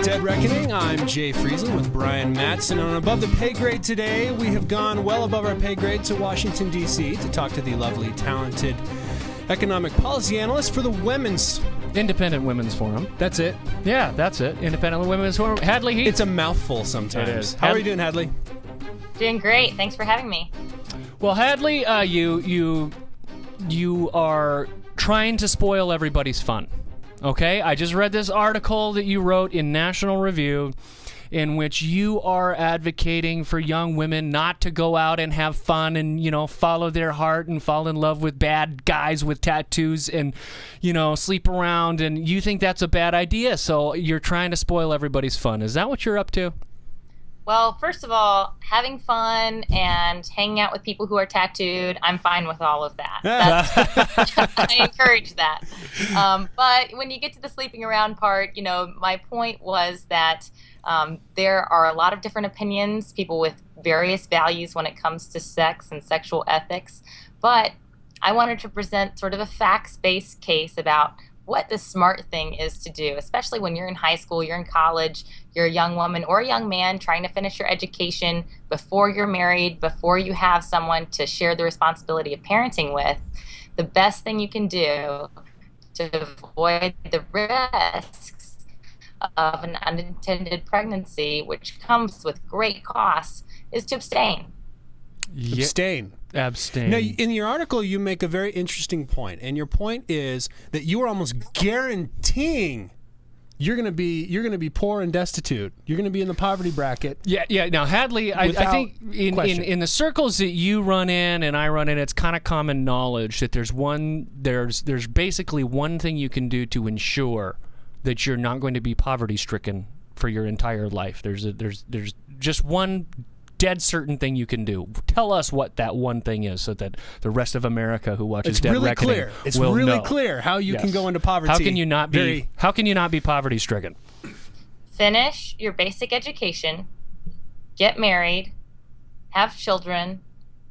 Dead Reckoning. I'm Jay Friesen with Brian Mattson. On Above the Pay Grade today, we have gone well above our pay grade to Washington, D.C. to talk to the lovely, talented economic policy analyst for the Independent Women's Forum. That's it. Yeah, that's it. Independent Women's Forum. Hadley Heath. It's a mouthful sometimes. It is. How are you doing, Hadley? Doing great. Thanks for having me. Well, Hadley, you are trying to spoil everybody's fun. Okay? I just read this article that you wrote in National Review in which you are advocating for young women not to go out and have fun and, follow their heart and fall in love with bad guys with tattoos and, sleep around, and you think that's a bad idea, so you're trying to spoil everybody's fun. Is that what you're up to? Well, first of all, having fun and hanging out with people who are tattooed, I'm fine with all of that. I encourage that. But when you get to the sleeping around part, my point was that there are a lot of different opinions, people with various values when it comes to sex and sexual ethics. But I wanted to present sort of a facts-based case about what the smart thing is to do, especially when you're in high school, you're in college, you're a young woman or a young man trying to finish your education before you're married, before you have someone to share the responsibility of parenting with. The best thing you can do to avoid the risks of an unintended pregnancy, which comes with great costs, is to abstain. Abstain. Now, in your article, you make a very interesting point, and your point is that you are almost guaranteeing you're going to be poor and destitute. You're going to be in the poverty bracket. Yeah. Now, Hadley, I think in the circles that you run in and I run in, it's kind of common knowledge that there's basically one thing you can do to ensure that you're not going to be poverty stricken for your entire life. There's just one dead certain thing you can do. Tell us what that one thing is so that the rest of America who watches Dead Reckoning will know. It's really clear how you can go into poverty. How can you not be poverty stricken? Finish your basic education, get married, have children,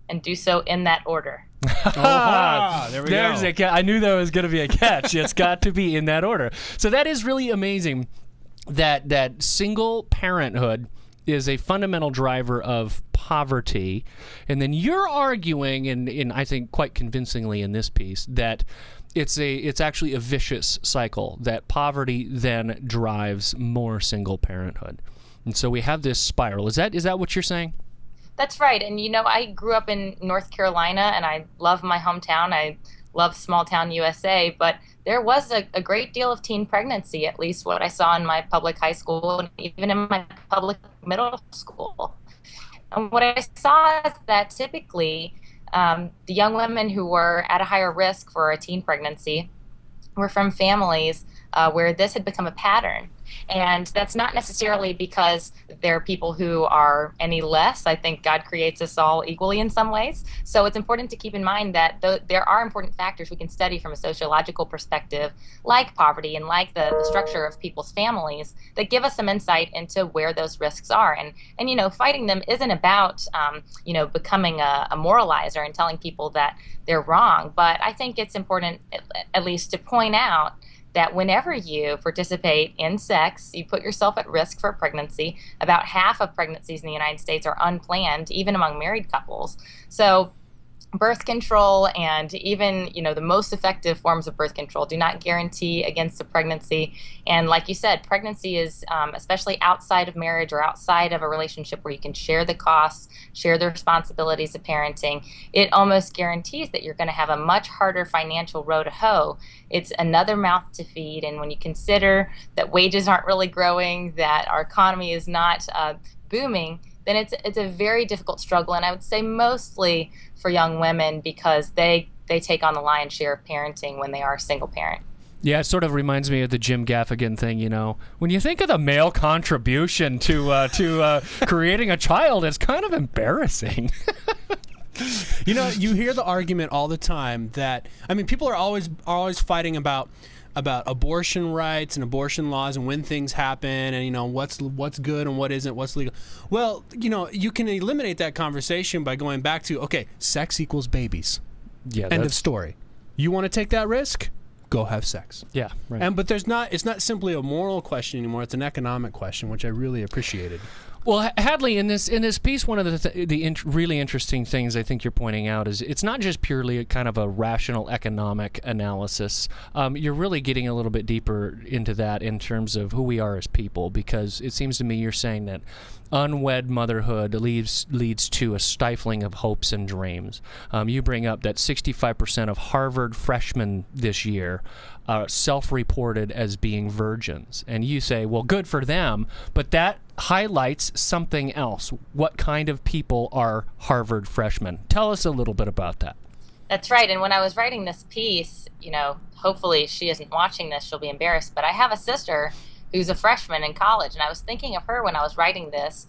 and do so in that order. There we go. I knew there was going to be a catch. It's got to be in that order. So that is really amazing that single parenthood is a fundamental driver of poverty. And then you're arguing, and I think quite convincingly in this piece, that it's actually a vicious cycle, that poverty then drives more single parenthood. And so we have this spiral. Is that what you're saying? That's right. And, I grew up in North Carolina, and I love my hometown. I love small town USA, but there was a great deal of teen pregnancy, at least what I saw in my public high school and even in my public middle school. And what I saw is that typically the young women who were at a higher risk for a teen pregnancy were from families where this had become a pattern. And that's not necessarily because there are people who are any less. I think God creates us all equally in some ways. So it's important to keep in mind that there are important factors we can study from a sociological perspective, like poverty and like the structure of people's families, that give us some insight into where those risks are. And fighting them isn't about, becoming a moralizer and telling people that they're wrong. But I think it's important, at least, to point out that whenever you participate in sex, you put yourself at risk for pregnancy. About half of pregnancies in the United States are unplanned, even among married couples. So birth control and even, the most effective forms of birth control do not guarantee against a pregnancy. And like you said, pregnancy is, especially outside of marriage or outside of a relationship where you can share the costs, share the responsibilities of parenting, it almost guarantees that you're going to have a much harder financial row to hoe. It's another mouth to feed. And when you consider that wages aren't really growing, that our economy is not booming, then it's a very difficult struggle, and I would say mostly for young women because they take on the lion's share of parenting when they are a single parent. Yeah, it sort of reminds me of the Jim Gaffigan thing, When you think of the male contribution to creating a child, it's kind of embarrassing. You hear the argument all the time that, people are always fighting about abortion rights and abortion laws and when things happen and what's good and what isn't, what's legal. Well, you can eliminate that conversation by going back to sex equals babies. Yeah, end of story. You want to take that risk? go have sex. Yeah, right. But it's not simply a moral question anymore. It's an economic question, which I really appreciated. Well, Hadley, in this piece, one of the really interesting things I think you're pointing out is it's not just purely a kind of a rational economic analysis. You're really getting a little bit deeper into that in terms of who we are as people, because it seems to me you're saying that unwed motherhood leads to a stifling of hopes and dreams. You bring up that 65% of Harvard freshmen this year self-reported as being virgins, and you say, well, good for them, but that highlights something else. What kind of people are Harvard freshmen? Tell us a little bit about that. That's right. And when I was writing this piece, hopefully she isn't watching this, she'll be embarrassed, but I have a sister who's a freshman in college. And I was thinking of her when I was writing this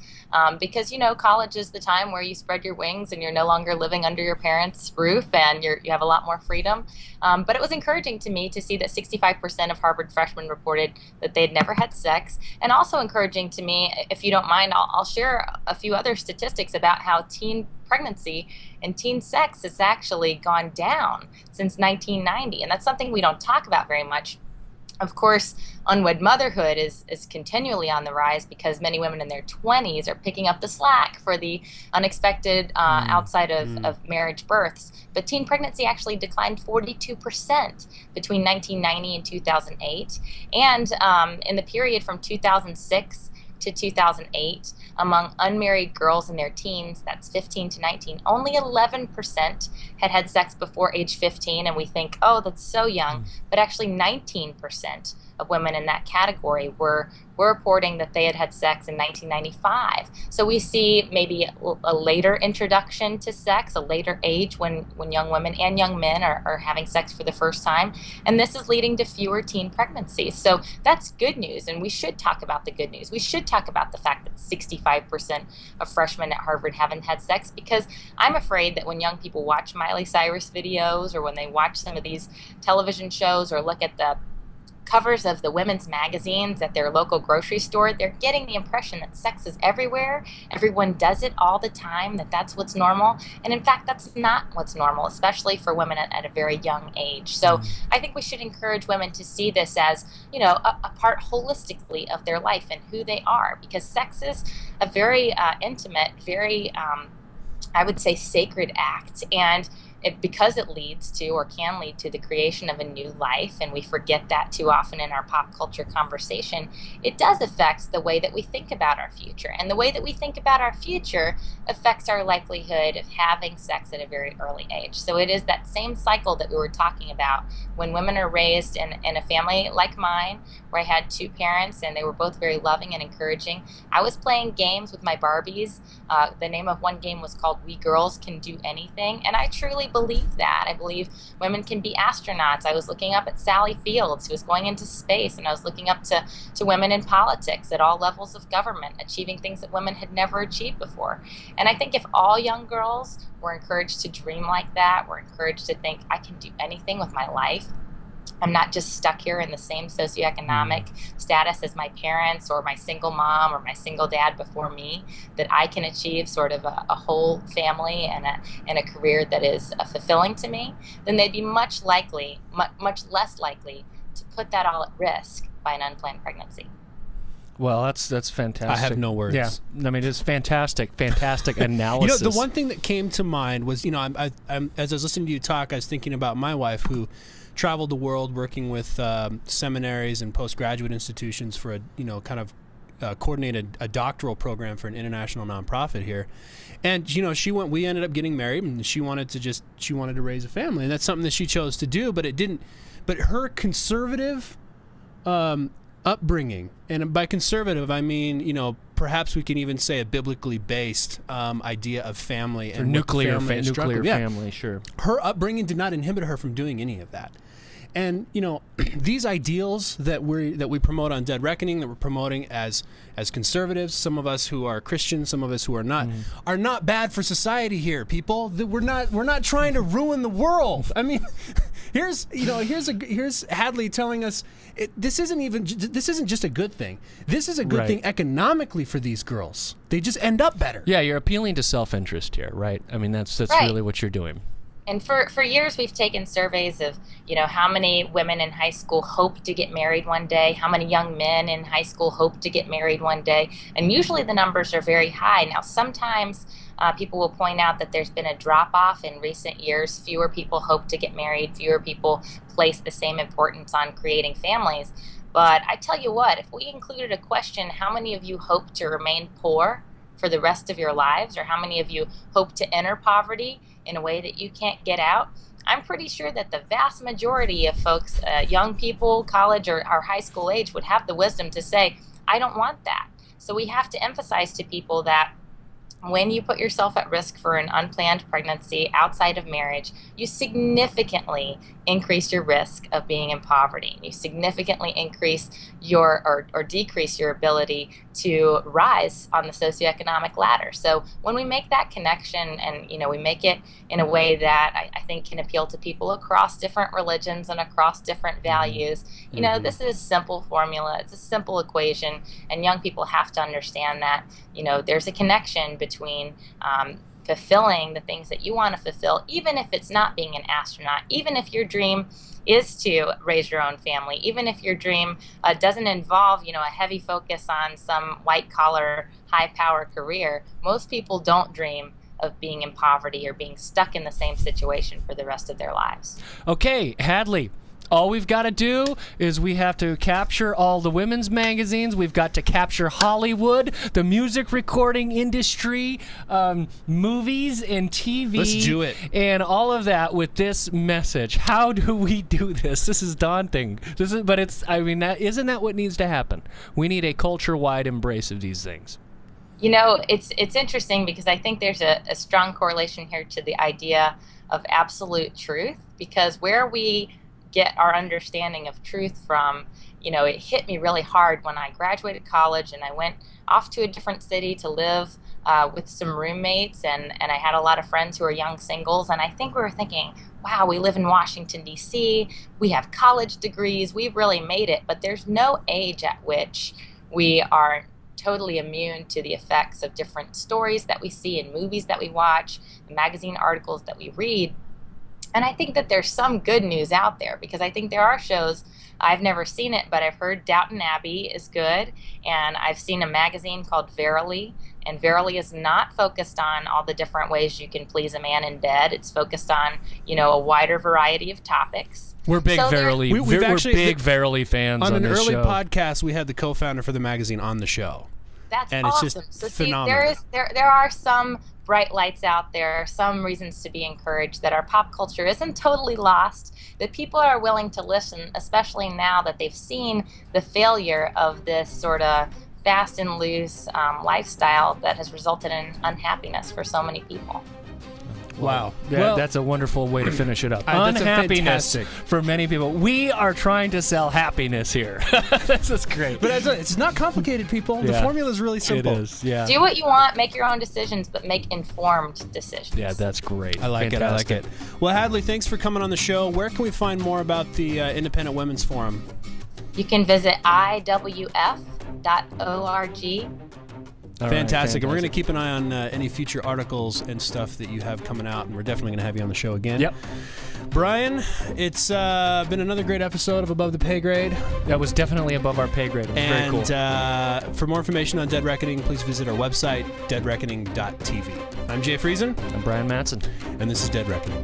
because, college is the time where you spread your wings and you're no longer living under your parents' roof and you have a lot more freedom. But it was encouraging to me to see that 65% of Harvard freshmen reported that they'd never had sex. And also encouraging to me, if you don't mind, I'll share a few other statistics about how teen pregnancy and teen sex has actually gone down since 1990. And that's something we don't talk about very much. Of course, unwed motherhood is continually on the rise because many women in their 20s are picking up the slack for the unexpected outside of marriage births. But teen pregnancy actually declined 42% between 1990 and 2008. And in the period from 2006 to 2008, among unmarried girls in their teens, that's 15 to 19, only 11% had sex before age 15, and we think, oh, that's so young, but actually 19% of women in that category were reporting that they had sex in 1995. So we see maybe a later introduction to sex, a later age when young women and young men are having sex for the first time. And this is leading to fewer teen pregnancies. So that's good news, and we should talk about the good news. We should talk about the fact that 65% of freshmen at Harvard haven't had sex, because I'm afraid that when young people watch Miley Cyrus videos or when they watch some of these television shows or look at the covers of the women's magazines at their local grocery store, they're getting the impression that sex is everywhere, everyone does it all the time, that's what's normal. And in fact, that's not what's normal, especially for women at a very young age. So I think we should encourage women to see this as, a part holistically of their life and who they are, because sex is a very intimate, very, I would say, sacred act. And because it leads to or can lead to the creation of a new life, and we forget that too often in our pop culture conversation, it does affect the way that we think about our future. And the way that we think about our future affects our likelihood of having sex at a very early age. So it is that same cycle that we were talking about when women are raised in a family like mine, where I had two parents and they were both very loving and encouraging. I was playing games with my Barbies. The name of one game was called We Girls Can Do Anything, and I truly believe that. I believe women can be astronauts. I was looking up at Sally Fields, who was going into space, and I was looking up to women in politics at all levels of government, achieving things that women had never achieved before. And I think if all young girls were encouraged to dream like that, were encouraged to think, I can do anything with my life, I'm not just stuck here in the same socioeconomic status as my parents or my single mom or my single dad before me, that I can achieve sort of a whole family and a career that is fulfilling to me, then they'd be much less likely to put that all at risk by an unplanned pregnancy. Well, that's fantastic. I have no words. Yeah, I mean, it's fantastic analysis. The one thing that came to mind was, I'm as I was listening to you talk, I was thinking about my wife, who traveled the world working with seminaries and postgraduate institutions for coordinated a doctoral program for an international nonprofit here. And we ended up getting married, and she wanted to raise a family, and that's something that she chose to do, but her conservative upbringing, and by conservative I mean, perhaps we can even say a biblically based idea of family and nuclear family, sure. Her upbringing did not inhibit her from doing any of that. And these ideals that we promote on Dead Reckoning, that we're promoting as conservatives, some of us who are Christians, some of us who are not bad for society here, people. We're not trying to ruin the world. I mean, here's Hadley telling us this isn't just a good thing. This is a good thing economically for these girls. They just end up better. Yeah, you're appealing to self-interest here, right? I mean, that's right. Really what you're doing. And for years, we've taken surveys of, how many women in high school hope to get married one day, how many young men in high school hope to get married one day. And usually the numbers are very high. Now, sometimes people will point out that there's been a drop-off in recent years. Fewer people hope to get married. Fewer people place the same importance on creating families. But I tell you what, if we included a question, how many of you hope to remain poor for the rest of your lives, or how many of you hope to enter poverty in a way that you can't get out, I'm pretty sure that the vast majority of folks, young people, college or high school age, would have the wisdom to say, I don't want that. So we have to emphasize to people that when you put yourself at risk for an unplanned pregnancy outside of marriage, you significantly increase your risk of being in poverty. You significantly increase your or decrease your ability to rise on the socioeconomic ladder. So when we make that connection and we make it in a way that I think can appeal to people across different religions and across different values, this is a simple formula. It's a simple equation, and young people have to understand that there's a connection between fulfilling the things that you want to fulfill, even if it's not being an astronaut, even if your dream is to raise your own family, even if your dream doesn't involve, a heavy focus on some white-collar, high-power career. Most people don't dream of being in poverty or being stuck in the same situation for the rest of their lives. Okay, Hadley. All we've got to do is we have to capture all the women's magazines. We've got to capture Hollywood, the music recording industry, movies and TV. Let's do it. And all of that with this message. How do we do this? This is daunting. Isn't that what needs to happen? We need a culture-wide embrace of these things. It's interesting because I think there's a strong correlation here to the idea of absolute truth, because where we get our understanding of truth from, it hit me really hard when I graduated college and I went off to a different city to live with some roommates, and I had a lot of friends who are young singles, and I think we were thinking, wow, we live in Washington, D.C., we have college degrees, we've really made it, but there's no age at which we are totally immune to the effects of different stories that we see in movies that we watch, magazine articles that we read. And I think that there's some good news out there, because I think there are shows, I've never seen it, but I've heard Downton Abbey is good, and I've seen a magazine called Verily, and Verily is not focused on all the different ways you can please a man in bed. It's focused on, a wider variety of topics. We're big Verily. We're actually big Verily fans on an this early show. podcast. We had the co-founder for the magazine on the show. That's and awesome. It's just so phenomenal. See, there are some bright lights out there, some reasons to be encouraged that our pop culture isn't totally lost, that people are willing to listen, especially now that they've seen the failure of this sort of fast and loose lifestyle that has resulted in unhappiness for so many people. Wow. That's a wonderful way to finish it up. That's Unhappiness fantastic. for many people. We are trying to sell happiness here. This is great. But it's not complicated, people. The formula is really simple. It is, yeah. Do what you want, make your own decisions, but make informed decisions. Yeah, that's great. I like Fantastic. it. Well, Hadley, thanks for coming on the show. Where can we find more about the Independent Women's Forum? You can visit iwf.org. Fantastic. And we're going to keep an eye on any future articles and stuff that you have coming out, and we're definitely going to have you on the show again. Yep. Brian, it's been another great episode of Above the Pay Grade. That was definitely above our pay grade. It was very cool. And for more information on Dead Reckoning, please visit our website, deadreckoning.tv. I'm Jay Friesen. I'm Brian Mattson. And this is Dead Reckoning.